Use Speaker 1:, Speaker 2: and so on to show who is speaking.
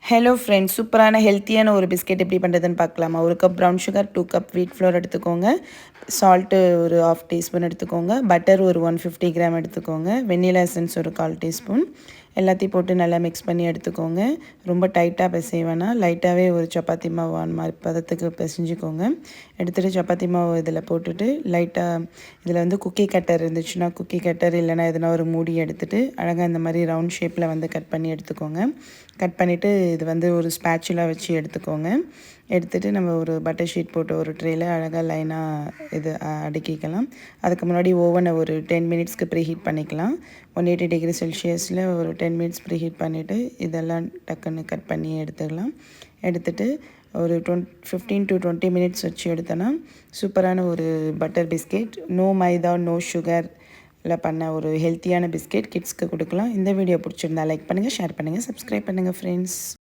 Speaker 1: Hello friends, சூப்பரான ஹெல்த்தியான ஒரு பிஸ்கெட் எப்படி பண்ணுறதுன்னு பார்க்கலாமா? 1 கப் ப்ரௌன் சுகர், 2 கப் வீட் ஃப்ளோர் எடுத்துக்கோங்க. சால்ட்டு ஒரு 1/2 டீஸ்பூன் எடுத்துக்கோங்க. பட்டர் ஒரு 150 கிராம் எடுத்துக்கோங்க. வெண்ணிலா எசன்ஸ் ஒரு 1/4 டீஸ்பூன். எல்லாத்தையும் போட்டு நல்லா மிக்ஸ் பண்ணி எடுத்துக்கோங்க. ரொம்ப டைட்டாக பிசைய வேணாம், லைட்டாகவே ஒரு சப்பாத்தி மாவு அந்த மாதிரி பதத்துக்கு பிசைஞ்சிக்கோங்க. எடுத்துகிட்டு சப்பாத்தி மாவு இதில் போட்டுட்டு லைட்டாக இதில் வந்து குக்கி கட்டர் இருந்துச்சுன்னா குக்கி கட்டர், இல்லைனா எதுனா ஒரு மூடி எடுத்துகிட்டு அழகாக இந்த மாதிரி ரவுண்ட் ஷேப்பில் வந்து கட் பண்ணி எடுத்துக்கோங்க. கட் பண்ணிவிட்டு இது வந்து ஒரு ஸ்பேச்சுலாக வச்சு எடுத்துக்கோங்க. எடுத்துகிட்டு நம்ம ஒரு பட்டர் ஷீட் போட்டு ஒரு ட்ரேயில் அழகாக லைனாக இது அடுக்கிக்கலாம். அதுக்கு முன்னாடி ஓவனை ஒரு 10 மினிட்ஸ்க்கு ப்ரீ ஹீட் பண்ணிக்கலாம். 180 டிகிரி செல்சியஸில் ஒரு 10 மினிட்ஸ் ப்ரீ ஹீட் பண்ணிவிட்டு இதெல்லாம் டக்குன்னு கட் பண்ணி எடுத்துக்கலாம். எடுத்துகிட்டு ஒரு 15 to 20 மினிட்ஸ் வச்சு எடுத்தோன்னா சூப்பரான ஒரு பட்டர் பிஸ்கெட், நோ மைதா நோ சுகர் பண்ண ஒரு ஹெல்த்தியான பிஸ்கெட் கிட்ஸ்க்கு கொடுக்கலாம். இந்த வீடியோ பிடிச்சிருந்தா லைக் பண்ணுங்கள், ஷேர் பண்ணுங்கள், சப்ஸ்கிரைப் பண்ணுங்கள் ஃப்ரெண்ட்ஸ்.